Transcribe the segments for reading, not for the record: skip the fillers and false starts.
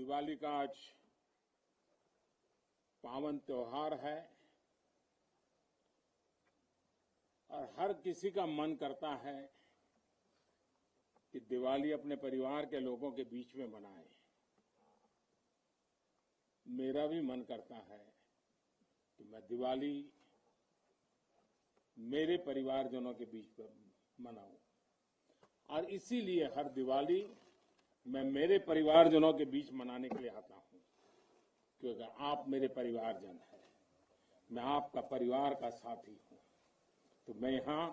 दिवाली का आज पावन त्योहार है और हर किसी का मन करता है कि दिवाली अपने परिवार के लोगों के बीच में मनाए। मेरा भी मन करता है कि मैं दिवाली मेरे परिवारजनों के बीच में मनाऊं और इसीलिए हर दिवाली मैं मेरे परिवारजनों के बीच मनाने के लिए आता हूं, क्योंकि आप मेरे परिवारजन हैं, मैं आपका परिवार का साथी हूं। तो मैं यहां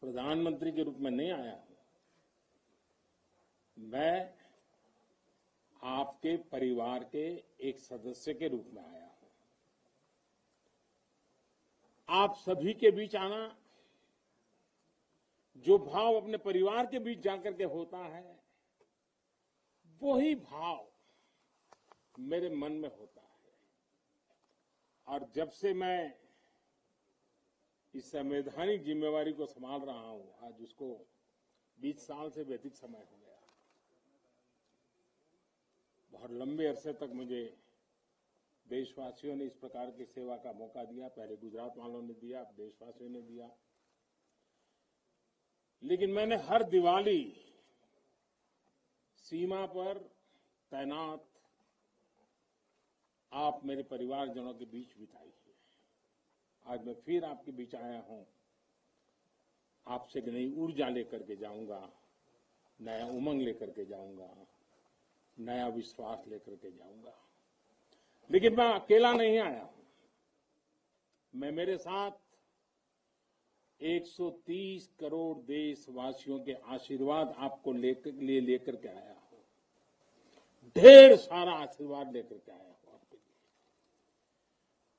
प्रधानमंत्री के रूप में नहीं आया हूं, मैं आपके परिवार के एक सदस्य के रूप में आया हूं। आप सभी के बीच आना, जो भाव अपने परिवार के बीच जाकर के होता है, वही भाव मेरे मन में होता है। और जब से मैं इस संवैधानिक जिम्मेवारी को संभाल रहा हूं, आज उसको 20 साल से भी अधिक समय हो गया। बहुत लंबे अरसे तक मुझे देशवासियों ने इस प्रकार की सेवा का मौका दिया। पहले गुजरात वालों ने दिया, अब देशवासियों ने दिया। लेकिन मैंने हर दिवाली सीमा पर तैनात आप मेरे परिवारजनों के बीच बिताई है। आज मैं फिर आपके बीच आया हूं, आपसे एक नई ऊर्जा लेकर के जाऊंगा, नया उमंग लेकर के जाऊंगा, नया विश्वास लेकर के जाऊंगा। लेकिन मैं अकेला नहीं आया हूं, मैं मेरे साथ 130 करोड़ देशवासियों के आशीर्वाद आपको लेकर के आया हूं। ढेर सारा आशीर्वाद लेकर के आया हूं आपके लिए।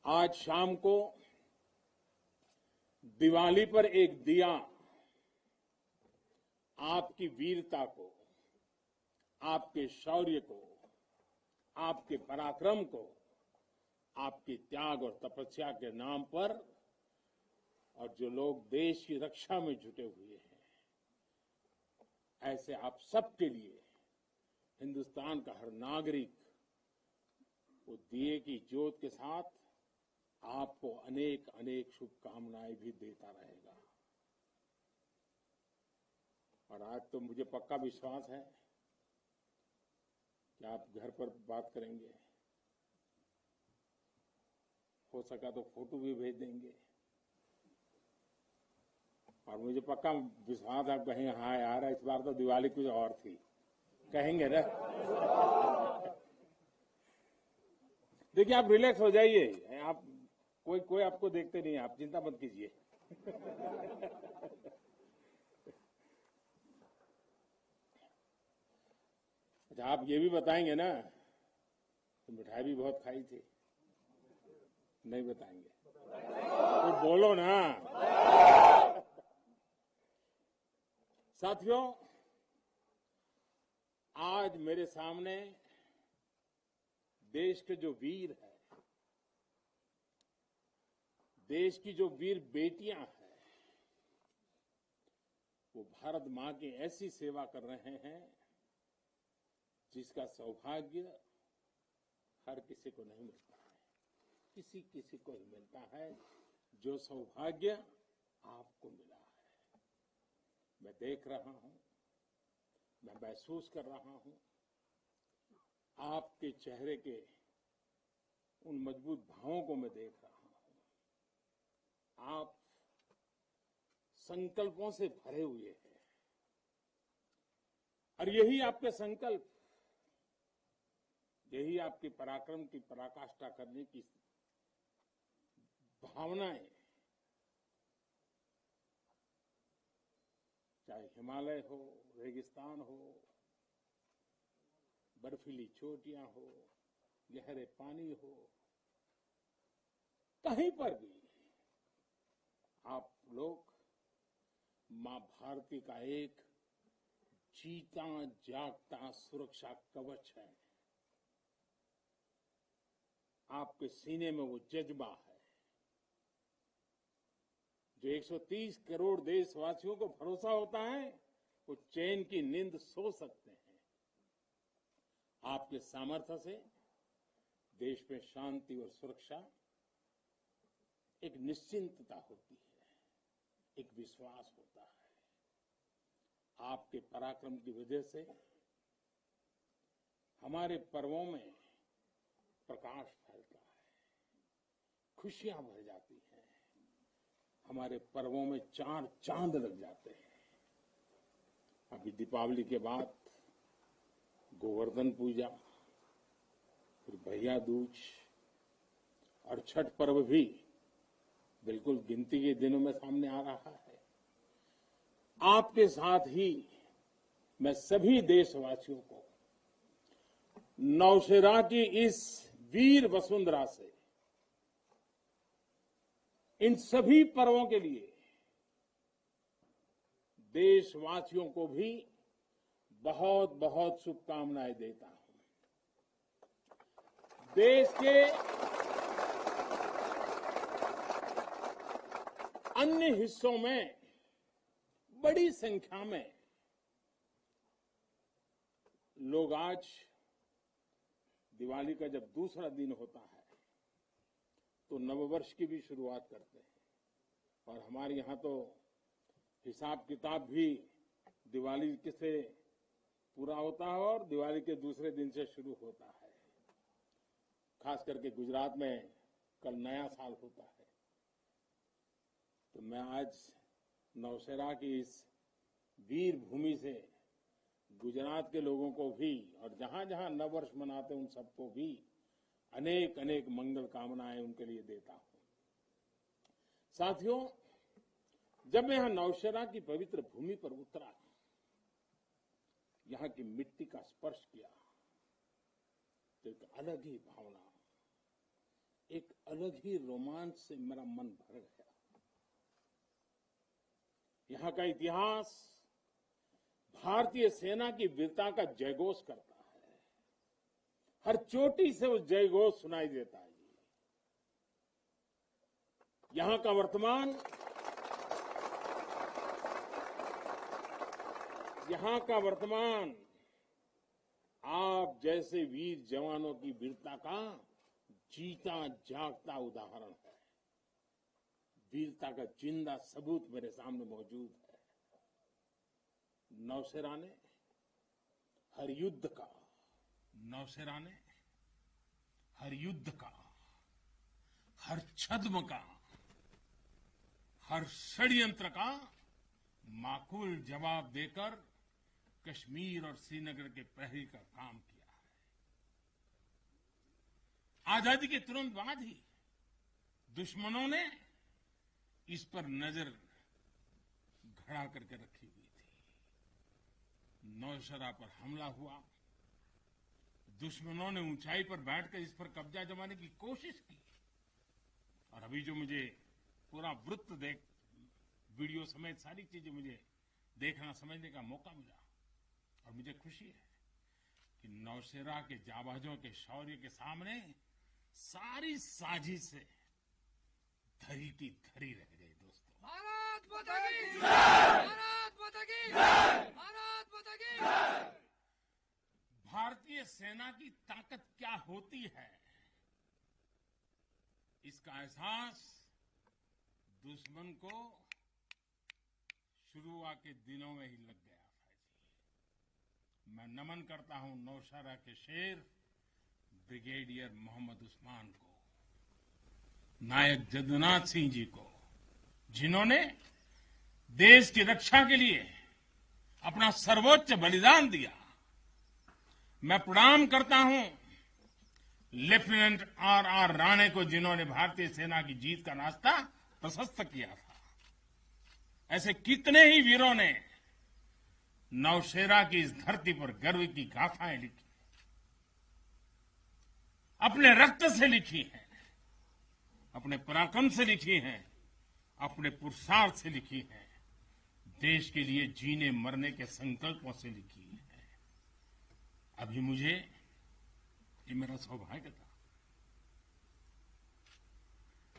आज शाम को दिवाली पर एक दिया आपकी वीरता को, आपके शौर्य को, आपके पराक्रम को, आपके त्याग और तपस्या के नाम पर, और जो लोग देश की रक्षा में जुटे हुए हैं, ऐसे आप सबके लिए हिंदुस्तान का हर नागरिक वो दिए की ज्योत के साथ आपको अनेक अनेक शुभकामनाएं भी देता रहेगा। और आज तो मुझे पक्का विश्वास है कि आप घर पर बात करेंगे, हो सका तो फोटो भी भेज देंगे। और मुझे पक्का विश्वास आप कहेंगे, हाँ यार इस बार तो दिवाली कुछ और थी, कहेंगे ना। देखिए आप रिलैक्स हो जाइए, आप कोई आपको देखते नहीं, आप चिंता मत कीजिए। अच्छा, आप ये भी बताएंगे ना तो मिठाई भी बहुत खाई थी, नहीं बताएंगे तो बोलो ना। साथियों, आज मेरे सामने देश के जो वीर हैं, देश की जो वीर बेटियां हैं, वो भारत मां की ऐसी सेवा कर रहे हैं जिसका सौभाग्य हर किसी को नहीं मिलता है। किसी किसी को ही मिलता है जो सौभाग्य आपको मिला है। मैं देख रहा हूं, मैं महसूस कर रहा हूं, आपके चेहरे के उन मजबूत भावों को मैं देख रहा हूं। आप संकल्पों से भरे हुए हैं और यही आपके संकल्प, यही आपके पराक्रम की पराकाष्ठा करने की भावनाएं, चाहे हिमालय हो, रेगिस्तान हो, बर्फीली चोटियां हो, गहरे पानी हो, कहीं पर भी आप लोग मां भारती का एक जीता जागता सुरक्षा कवच है। आपके सीने में वो जज्बा है जो 130 करोड़ देशवासियों को भरोसा होता है, वो चैन की नींद सो सकते हैं। आपके सामर्थ्य से देश में शांति और सुरक्षा, एक निश्चिंतता होती है, एक विश्वास होता है। आपके पराक्रम की वजह से हमारे पर्वों में प्रकाश फैलता है, खुशियां भर जाती हैं, हमारे पर्वों में चार चांद लग जाते हैं। अभी दीपावली के बाद गोवर्धन पूजा, फिर भैया दूज और छठ पर्व भी बिल्कुल गिनती के दिनों में सामने आ रहा है। आपके साथ ही मैं सभी देशवासियों को नौशेरा की इस वीर वसुंधरा से इन सभी पर्वों के लिए देशवासियों को भी बहुत बहुत शुभकामनाएं देता हूं। देश के अन्य हिस्सों में बड़ी संख्या में लोग आज दिवाली का जब दूसरा दिन होता है तो नववर्ष की भी शुरुआत करते हैं, और हमारे यहां तो हिसाब किताब भी दिवाली से पूरा होता है और दिवाली के दूसरे दिन से शुरू होता है। खास करके गुजरात में कल नया साल होता है। तो मैं आज नौशेरा की इस वीर भूमि से गुजरात के लोगों को भी और जहां जहां नववर्ष मनाते हैं उन सबको भी अनेक अनेक मंगल कामनाएं उनके लिए देता हूं। साथियों, जब मैं यहां नौशेरा की पवित्र भूमि पर उतरा, यहां की मिट्टी का स्पर्श किया, तो एक अलग ही भावना, एक अलग ही रोमांच से मेरा मन भर गया। यहां का इतिहास भारतीय सेना की वीरता का जयघोष करता है। हर चोटी से वो जयघोष सुनाई देता है। यहां का वर्तमान आप जैसे वीर जवानों की वीरता का जीता जागता उदाहरण है। वीरता का जिंदा सबूत मेरे सामने मौजूद है। नौशेरा ने हर युद्ध का, हर छद्म का, हर षड्यंत्र का माकूल जवाब देकर कश्मीर और श्रीनगर के प्रहरी का काम किया है। आजादी के तुरंत बाद ही दुश्मनों ने इस पर नजर खड़ा करके रखी हुई थी। नौशेरा पर हमला हुआ, दुश्मनों ने ऊंचाई पर बैठकर इस पर कब्जा जमाने की कोशिश की, और अभी जो मुझे पूरा वृत्त वीडियो समेत सारी चीजें मुझे देखना समझने का मौका मिला, और मुझे खुशी है कि नौशेरा के जाबाजों के शौर्य के सामने सारी साजिशें धरी की धरी रह गई। दोस्तों, भारत माता की जय! भारत माता की जय! भारत माता की जय! भारतीय सेना की ताकत क्या होती है, इसका एहसास दुश्मन को शुरुआत के दिनों में ही लग गया था जी। मैं नमन करता हूं नौशेरा के शेर ब्रिगेडियर मोहम्मद उस्मान को, नायक जदुनाथ सिंह जी को, जिन्होंने देश की रक्षा के लिए अपना सर्वोच्च बलिदान दिया। मैं प्रणाम करता हूं लेफ्टिनेंट आर राणे को, जिन्होंने भारतीय सेना की जीत का रास्ता प्रशस्त किया था। ऐसे कितने ही वीरों ने नौशेरा की इस धरती पर गर्व की गाथाएं लिखी, अपने रक्त से लिखी हैं, अपने पराक्रम से लिखी हैं, अपने पुरुषार्थ से लिखी हैं, देश के लिए जीने मरने के संकल्पों से लिखी है। अभी मुझे, ये मेरा सौभाग्य था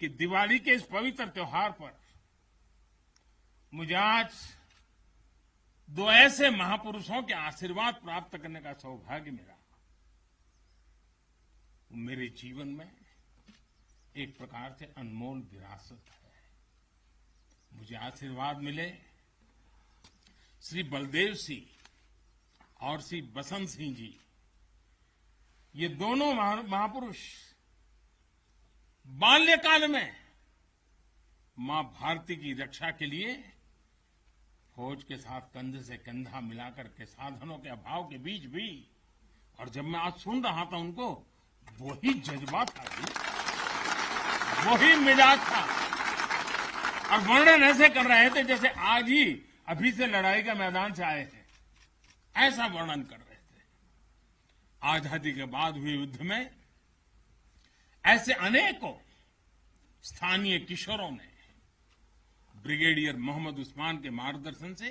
कि दिवाली के इस पवित्र त्योहार पर मुझे आज दो ऐसे महापुरुषों के आशीर्वाद प्राप्त करने का सौभाग्य मिला वो मेरे जीवन में एक प्रकार से अनमोल विरासत है। मुझे आशीर्वाद मिले श्री बलदेव सिंह और श्री बसंत सिंह जी, ये दोनों महापुरुष बाल्यकाल में मां भारती की रक्षा के लिए फौज के साथ कंधे से कंधा मिलाकर के साधनों के अभाव के बीच भी, और जब मैं आज सुन रहा था उनको, वही जज्बा था जी, वही मिजाज था, और वर्णन ऐसे कर रहे थे जैसे आज ही अभी से लड़ाई का मैदान से आए हैं, ऐसा वर्णन कर रहे थे। आजादी के बाद हुए युद्ध में ऐसे अनेकों स्थानीय किशोरों ने ब्रिगेडियर मोहम्मद उस्मान के मार्गदर्शन से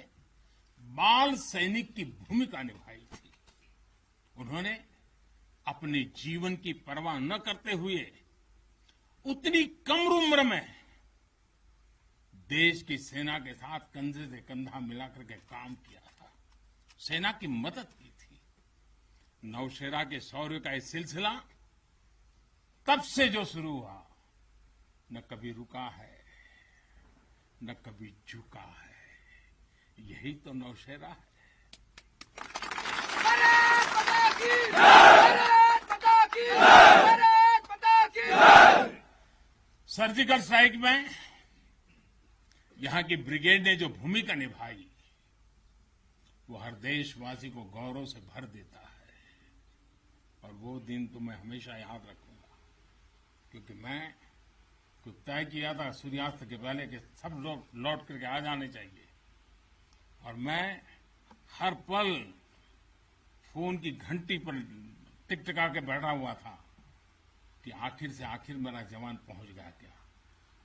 बाल सैनिक की भूमिका निभाई थी। उन्होंने अपने जीवन की परवाह न करते हुए उतनी कम उम्र में देश की सेना के साथ कंधे से कंधा मिलाकर के काम किया था, सेना की मदद की थी। नौशेरा के शौर्य का ये सिलसिला तब से जो शुरू हुआ, न कभी रुका है, न कभी झुका है। यही तो नौशेरा है। भारत माता की जय! भारत माता की जय! भारत माता की जय! सर्जिकल स्ट्राइक में यहां की ब्रिगेड ने जो भूमिका निभाई, वो हर देशवासी को गौरव से भर देता है। और वो दिन तो मैं हमेशा याद रखूंगा, क्योंकि मैं कुछ तय किया था सूर्यास्त के पहले कि सब लोग लौट करके आ जाने चाहिए, और मैं हर पल फोन की घंटी पर टिकटिका के बैठा हुआ था कि आखिर से आखिर मेरा जवान पहुंच गया क्या,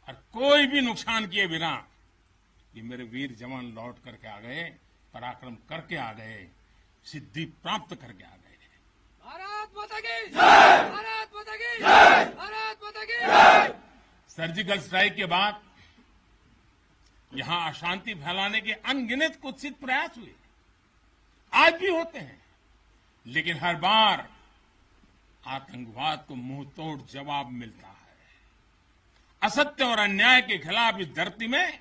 और कोई भी नुकसान किए बिना ये मेरे वीर जवान लौट करके आ गए, पराक्रम करके आ गए, सिद्धि प्राप्त करके आ गए। भारत माता की जय! भारत माता की जय! भारत माता की जय! सर्जिकल स्ट्राइक के बाद यहां अशांति फैलाने के अनगिनत कुत्सित प्रयास हुए, आज भी होते हैं, लेकिन हर बार आतंकवाद को मुंह तोड़ जवाब मिलता है। असत्य और अन्याय के खिलाफ इस धरती में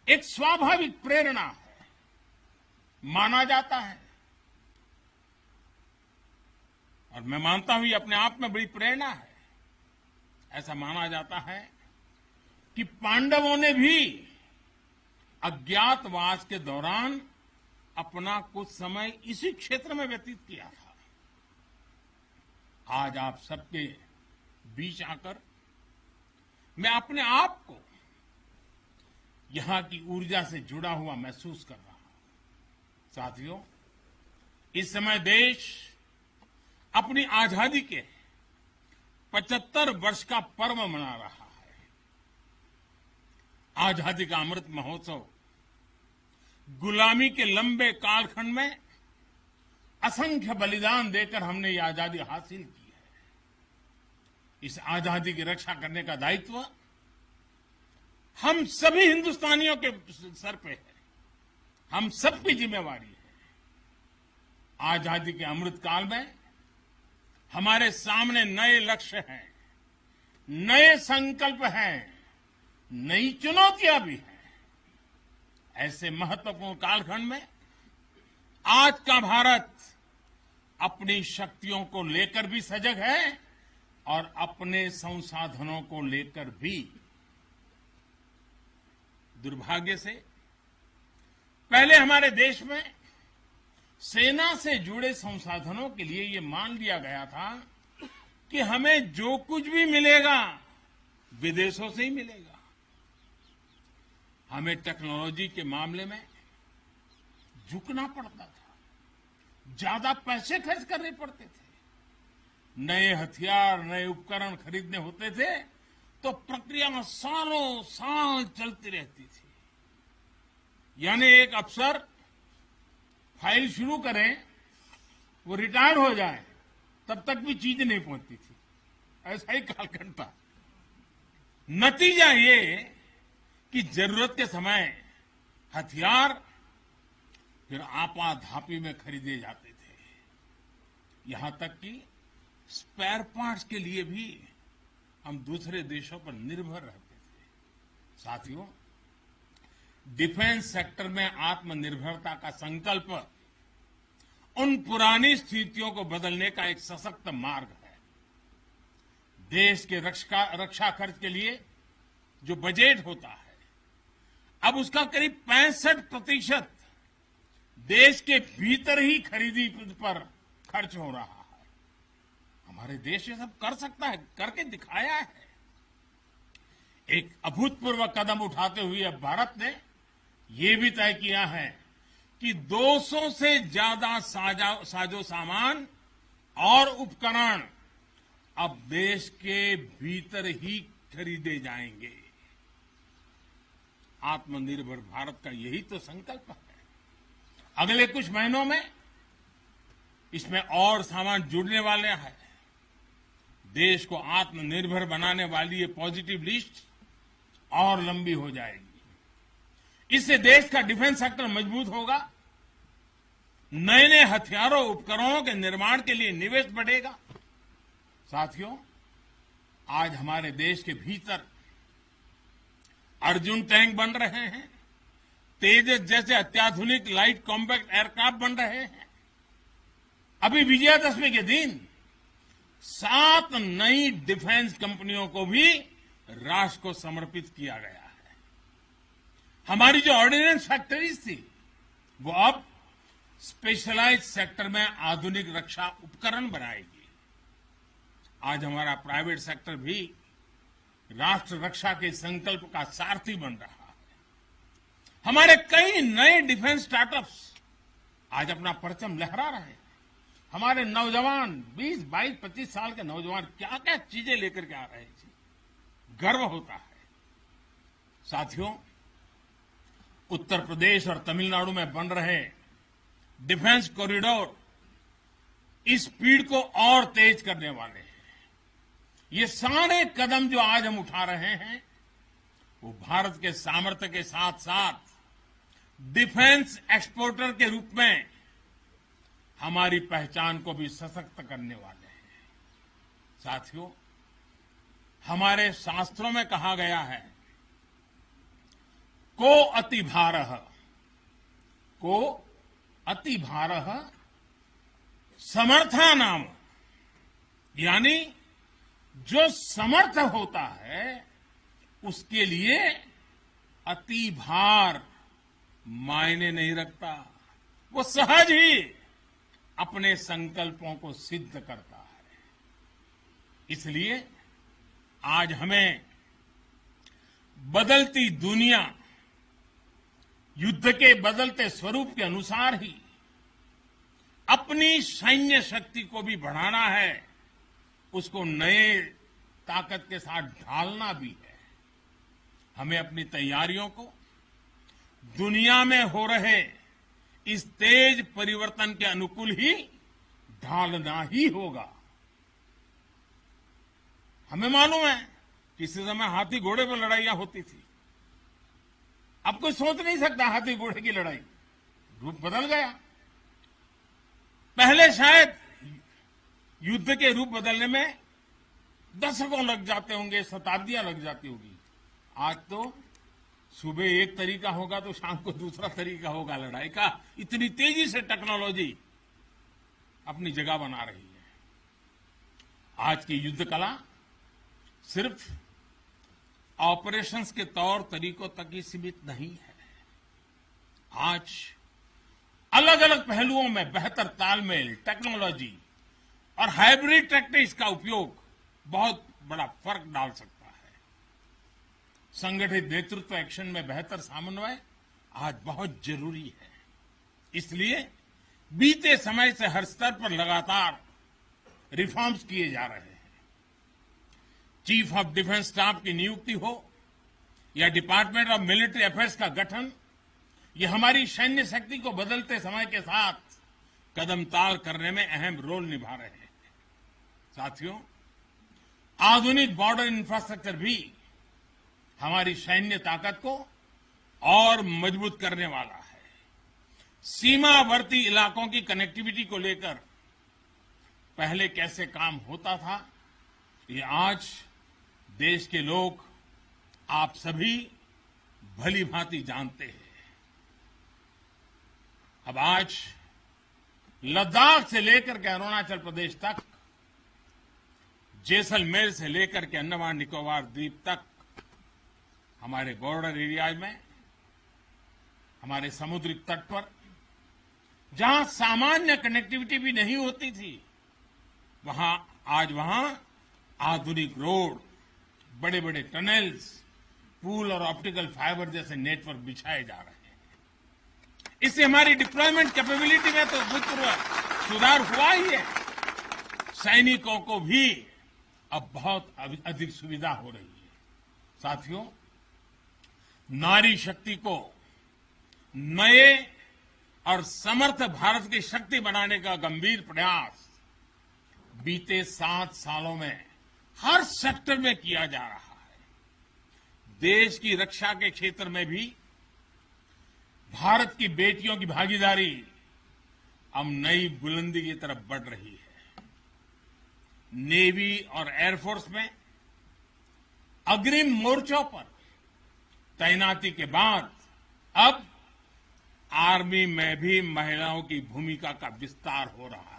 एक स्वाभाविक प्रेरणा है, माना जाता है, और मैं मानता हूं ये अपने आप में बड़ी प्रेरणा है। ऐसा माना जाता है कि पांडवों ने भी अज्ञातवास के दौरान अपना कुछ समय इसी क्षेत्र में व्यतीत किया था। आज आप सबके बीच आकर मैं अपने आप को यहां की ऊर्जा से जुड़ा हुआ महसूस कर रहा हूं। साथियों, इस समय देश अपनी आजादी के 75 वर्ष का पर्व मना रहा है। आजादी का अमृत महोत्सव गुलामी के लंबे कालखंड में असंख्य बलिदान देकर हमने ये आजादी हासिल की है। इस आजादी की रक्षा करने का दायित्व हम सभी हिंदुस्तानियों के सर पे है, हम सबकी जिम्मेवारी है। आजादी के अमृत काल में हमारे सामने नए लक्ष्य हैं, नए संकल्प हैं, नई चुनौतियां भी हैं। ऐसे महत्वपूर्ण कालखंड में आज का भारत अपनी शक्तियों को लेकर भी सजग है और अपने संसाधनों को लेकर भी। दुर्भाग्य से पहले हमारे देश में सेना से जुड़े संसाधनों के लिए ये मान लिया गया था कि हमें जो कुछ भी मिलेगा विदेशों से ही मिलेगा। हमें टेक्नोलॉजी के मामले में झुकना पड़ता था, ज्यादा पैसे खर्च करने पड़ते थे। नए हथियार, नए उपकरण खरीदने होते थे तो प्रक्रिया सालों साल चलती रहती थी। यानी एक अफसर फाइल शुरू करें, वो रिटायर हो जाए, तब तक भी चीज नहीं पहुंचती थी। ऐसा ही कालखंड था। नतीजा ये कि जरूरत के समय हथियार फिर आपाधापी में खरीदे जाते थे। यहां तक कि स्पेयर पार्ट्स के लिए भी हम दूसरे देशों पर निर्भर रहते थे। साथियों, डिफेंस सेक्टर में आत्मनिर्भरता का संकल्प उन पुरानी स्थितियों को बदलने का एक सशक्त मार्ग है। देश के रक्षा खर्च के लिए जो बजट होता है, अब उसका करीब 65% देश के भीतर ही खरीदी पर खर्च हो रहा है। हमारे देश ये सब कर सकता है, करके दिखाया है। एक अभूतपूर्व कदम उठाते हुए अब भारत ने ये भी तय किया है कि 200 से ज्यादा साजो सामान और उपकरण अब देश के भीतर ही खरीदे जाएंगे। आत्मनिर्भर भारत का यही तो संकल्प है। अगले कुछ महीनों में इसमें और सामान जुड़ने वाले हैं। देश को आत्मनिर्भर बनाने वाली ये पॉजिटिव लिस्ट और लंबी हो जाएगी। इससे देश का डिफेंस सेक्टर मजबूत होगा, नए नए हथियारों उपकरणों के निर्माण के लिए निवेश बढ़ेगा। साथियों, आज हमारे देश के भीतर अर्जुन टैंक बन रहे हैं, तेजस जैसे अत्याधुनिक लाइट कॉम्पैक्ट एयरक्राफ्ट बन रहे हैं। अभी विजयादशमी के दिन 7 नई डिफेंस कंपनियों को भी राष्ट्र को समर्पित किया गया है। हमारी जो ऑर्डिनेंस फैक्ट्रीज थी, वो अब स्पेशलाइज्ड सेक्टर में आधुनिक रक्षा उपकरण बनाएगी। आज हमारा प्राइवेट सेक्टर भी राष्ट्र रक्षा के संकल्प का सारथी बन रहा है। हमारे कई नए डिफेंस स्टार्टअप्स आज अपना परचम लहरा रहे हैं। हमारे नौजवान 20, 22, 25 साल के नौजवान क्या क्या चीजें लेकर के आ रहे हैं, गर्व होता है। साथियों, उत्तर प्रदेश और तमिलनाडु में बन रहे डिफेंस कॉरिडोर इस स्पीड को और तेज करने वाले हैं। ये सारे कदम जो आज हम उठा रहे हैं, वो भारत के सामर्थ्य के साथ साथ डिफेंस एक्सपोर्टर के रूप में हमारी पहचान को भी सशक्त करने वाले हैं। साथियों, हमारे शास्त्रों में कहा गया है, को अति भारः समर्था नाम, यानी जो समर्थ होता है उसके लिए अति भार मायने नहीं रखता। वो सहज ही अपने संकल्पों को सिद्ध करता है। इसलिए आज हमें बदलती दुनिया, युद्ध के बदलते स्वरूप के अनुसार ही अपनी सैन्य शक्ति को भी बढ़ाना है, उसको नए ताकत के साथ ढालना भी है। हमें अपनी तैयारियों को दुनिया में हो रहे इस तेज परिवर्तन के अनुकूल ही ढालना ही होगा। हमें मालूम है किसी समय हाथी घोड़े पर लड़ाइयां होती थी। अब कोई सोच नहीं सकता हाथी घोड़े की लड़ाई, रूप बदल गया। पहले शायद युद्ध के रूप बदलने में दशकों लग जाते होंगे, शताब्दियां लग जाती होगी। आज तो सुबह एक तरीका होगा तो शाम को दूसरा तरीका होगा लड़ाई का। इतनी तेजी से टेक्नोलॉजी अपनी जगह बना रही है। आज की युद्ध कला सिर्फ ऑपरेशंस के तौर तरीकों तक ही सीमित नहीं है। आज अलग अलग पहलुओं में बेहतर तालमेल, टेक्नोलॉजी और हाइब्रिड टैक्टिक्स का उपयोग बहुत बड़ा फर्क डाल सकता है। संगठित नेतृत्व एक्शन में बेहतर समन्वय आज बहुत जरूरी है। इसलिए बीते समय से हर स्तर पर लगातार रिफॉर्म्स किए जा रहे हैं। चीफ ऑफ डिफेंस स्टाफ की नियुक्ति हो या डिपार्टमेंट ऑफ मिलिट्री अफेयर्स का गठन, ये हमारी सैन्य शक्ति को बदलते समय के साथ कदम ताल करने में अहम रोल निभा रहे हैं। साथियों, आधुनिक बॉर्डर इंफ्रास्ट्रक्चर भी हमारी सैन्य ताकत को और मजबूत करने वाला है। सीमावर्ती इलाकों की कनेक्टिविटी को लेकर पहले कैसे काम होता था, ये आज देश के लोग, आप सभी भली भांति जानते हैं। अब आज लद्दाख से लेकर के अरुणाचल प्रदेश तक, जैसलमेर से लेकर के अंडमान निकोबार द्वीप तक, हमारे बॉर्डर एरियाज में, हमारे समुद्री तट पर, जहां सामान्य कनेक्टिविटी भी नहीं होती थी, आज वहां आधुनिक रोड, बड़े बड़े टनल्स, पूल और ऑप्टिकल फाइबर जैसे नेटवर्क बिछाए जा रहे हैं। इससे हमारी डिप्लॉयमेंट कैपेबिलिटी में तो भूतपूर्व सुधार हुआ ही है। सैनिकों को भी अब बहुत अधिक सुविधा हो रही है। साथियों, नारी शक्ति को नए और समर्थ भारत की शक्ति बनाने का गंभीर प्रयास बीते 7 सालों में हर सेक्टर में किया जा रहा है। देश की रक्षा के क्षेत्र में भी भारत की बेटियों की भागीदारी अब नई बुलंदी की तरफ बढ़ रही है। नेवी और एयरफोर्स में अग्रिम मोर्चों पर तैनाती के बाद अब आर्मी में भी महिलाओं की भूमिका का विस्तार हो रहा है।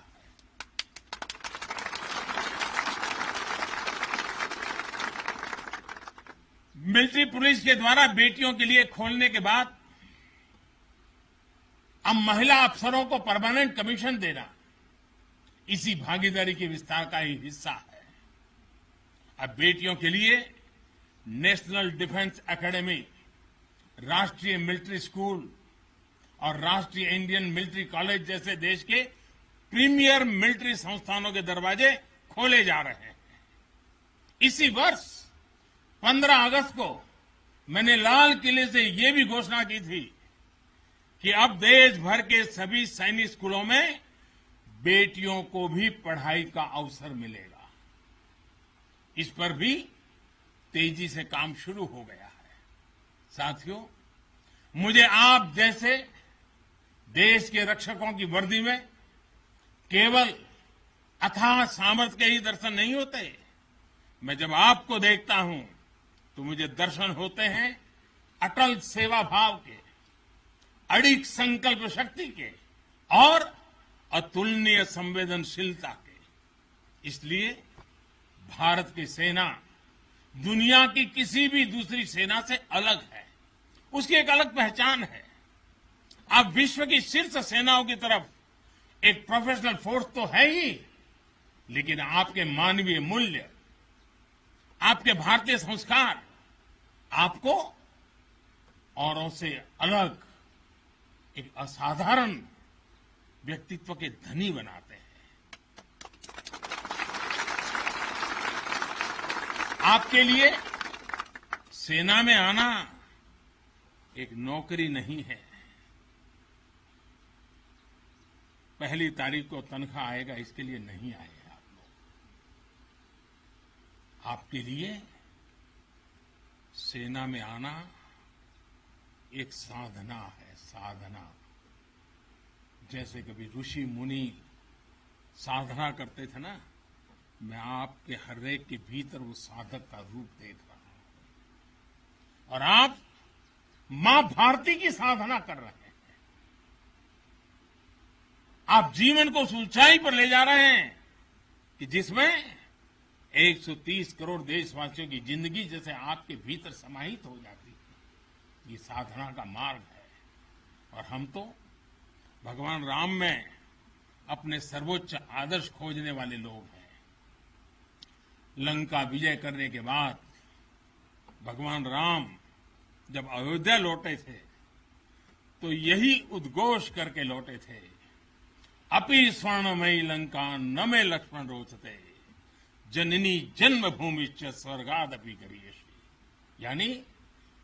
मिलिट्री पुलिस के द्वारा बेटियों के लिए खोलने के बाद अब महिला अफसरों को परमानेंट कमीशन देना इसी भागीदारी के विस्तार का ही हिस्सा है। अब बेटियों के लिए नेशनल डिफेंस एकेडमी, राष्ट्रीय मिलिट्री स्कूल और राष्ट्रीय इंडियन मिलिट्री कॉलेज जैसे देश के प्रीमियर मिलिट्री संस्थानों के दरवाजे खोले जा रहे हैं। इसी वर्ष 15 अगस्त को मैंने लाल किले से ये भी घोषणा की थी कि अब देश भर के सभी सैनिक स्कूलों में बेटियों को भी पढ़ाई का अवसर मिलेगा। इस पर भी तेजी से काम शुरू हो गया है। साथियों, मुझे आप जैसे देश के रक्षकों की वर्दी में केवल अथाह सामर्थ्य के ही दर्शन नहीं होते। मैं जब आपको देखता हूं तो मुझे दर्शन होते हैं अटल सेवा भाव के, अडिग संकल्प शक्ति के और अतुलनीय संवेदनशीलता के। इसलिए भारत की सेना दुनिया की किसी भी दूसरी सेना से अलग है। उसकी एक अलग पहचान है। अब विश्व की शीर्ष सेनाओं की तरफ एक प्रोफेशनल फोर्स तो है ही, लेकिन आपके मानवीय मूल्य, आपके भारतीय संस्कार आपको औरों से अलग एक असाधारण व्यक्तित्व के धनी बनाते हैं। आपके लिए सेना में आना एक नौकरी नहीं है। पहली तारीख को तनख्वाह आएगा इसके लिए नहीं आए आप लोग। आपके लिए सेना में आना एक साधना है, साधना। जैसे कभी ऋषि मुनि साधना करते थे ना, मैं आपके हर एक के भीतर वो साधक का रूप देख रहा हूं। और आप मां भारती की साधना कर रहे हैं। आप जीवन को उस ऊंचाई पर ले जा रहे हैं कि जिसमें 130 करोड़ देशवासियों की जिंदगी जैसे आपके भीतर समाहित हो जाती है। ये साधना का मार्ग है। और हम तो भगवान राम में अपने सर्वोच्च आदर्श खोजने वाले लोग हैं। लंका विजय करने के बाद भगवान राम जब अयोध्या लौटे थे तो यही उद्घोष करके लौटे थे, अपि स्वर्णमयी लंका न मे लक्ष्मण रोचते, जननी जन्मभूमिश्च स्वर्गादपि गरीयसी। यानी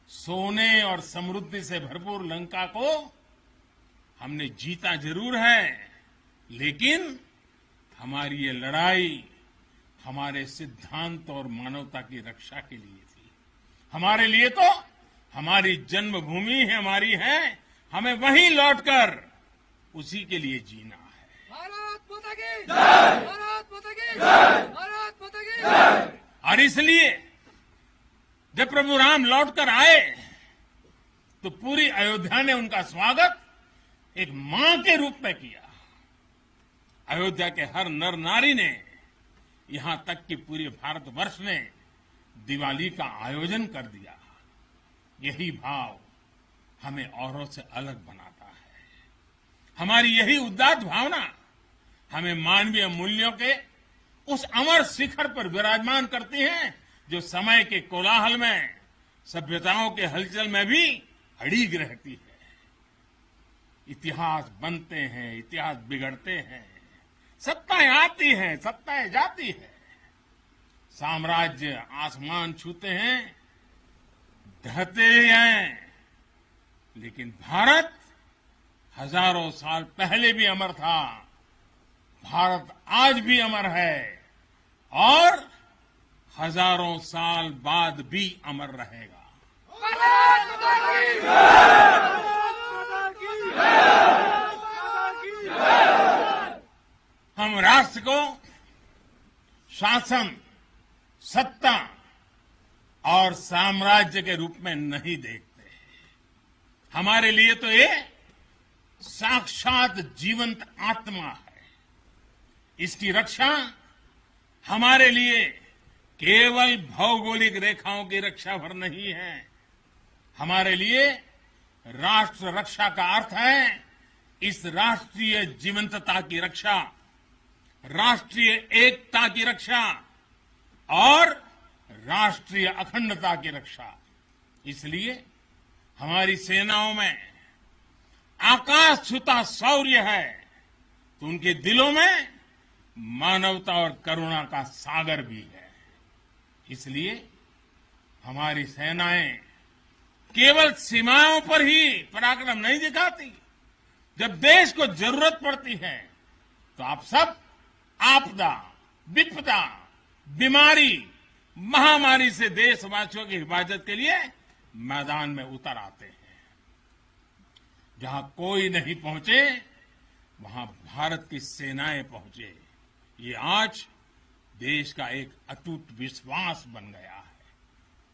सोने और समृद्धि से भरपूर लंका को हमने जीता जरूर है, लेकिन हमारी ये लड़ाई हमारे सिद्धांत और मानवता की रक्षा के लिए थी। हमारे लिए तो हमारी जन्मभूमि हमारी है, हमें वहीं लौटकर उसी के लिए जीना है। भारत माता की जय। भारत की भारत माता की। और इसलिए जब प्रभु राम लौटकर आए तो पूरी अयोध्या ने उनका स्वागत एक मां के रूप में किया। अयोध्या के हर नर नारी ने, यहां तक कि पूरे भारतवर्ष ने दिवाली का आयोजन कर दिया। यही भाव हमें औरों से अलग बनाता है। हमारी यही उदात्त भावना हमें मानवीय मूल्यों के उस अमर शिखर पर विराजमान करती है जो समय के कोलाहल में, सभ्यताओं के हलचल में भी अड़िग रहती है। इतिहास बनते हैं, इतिहास बिगड़ते हैं, सत्ताएं आती हैं, सत्ताएं जाती है, साम्राज्य आसमान छूते हैं, ढहते हैं, लेकिन भारत हजारों साल पहले भी अमर था, भारत आज भी अमर है और हजारों साल बाद भी अमर रहेगा। भारत माता की। हम राष्ट्र को शासन, सत्ता और साम्राज्य के रूप में नहीं देखते। हमारे लिए तो ये साक्षात जीवंत आत्मा है। इसकी रक्षा हमारे लिए केवल भौगोलिक रेखाओं की रक्षा भर नहीं है। हमारे लिए राष्ट्र रक्षा का अर्थ है इस राष्ट्रीय जीवंतता की रक्षा, राष्ट्रीय एकता की रक्षा और राष्ट्रीय अखंडता की रक्षा। इसलिए हमारी सेनाओं में आकाश छूता शौर्य है तो उनके दिलों में मानवता और करुणा का सागर भी है। इसलिए हमारी सेनाएं केवल सीमाओं पर ही पराक्रम नहीं दिखाती। जब देश को जरूरत पड़ती है तो आप सब आपदा, विपदा, बीमारी, महामारी से देशवासियों की हिफाजत के लिए मैदान में उतर आते हैं। जहां कोई नहीं पहुंचे वहां भारत की सेनाएं पहुंचे। ये आज देश का एक अटूट विश्वास बन गया है।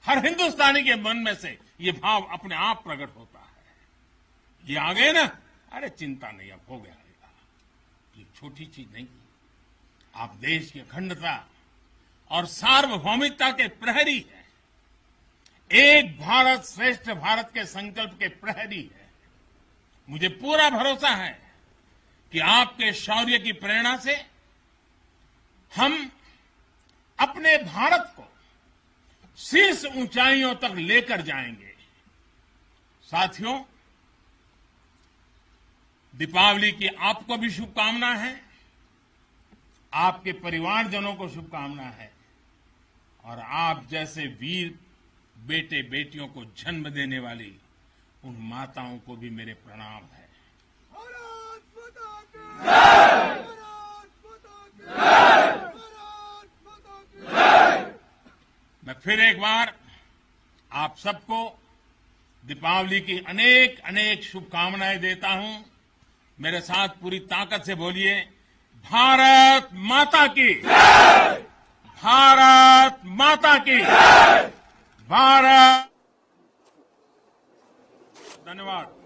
हर हिंदुस्तानी के मन में से ये भाव अपने आप प्रकट होता है। ये आ गए ना, अरे चिंता नहीं, अब हो गया। ये छोटी चीज नहीं। आप देश की अखंडता और सार्वभौमिकता के प्रहरी हैं। एक भारत श्रेष्ठ भारत के संकल्प के प्रहरी हैं। मुझे पूरा भरोसा है कि आपके शौर्य की प्रेरणा से हम अपने भारत को शीर्ष ऊंचाइयों तक लेकर जाएंगे। साथियों, दीपावली की आपको भी शुभकामना है, आपके परिवारजनों को शुभकामना है और आप जैसे वीर बेटे बेटियों को जन्म देने वाली उन माताओं को भी मेरे प्रणाम है। भारत माता की जय। भारत माता की जय। भारत माता की जय। मैं फिर एक बार आप सबको दीपावली की अनेक अनेक शुभकामनाएं देता हूं। मेरे साथ पूरी ताकत से बोलिए, भारत माता की जय। भारत माता की जय। भारत। धन्यवाद।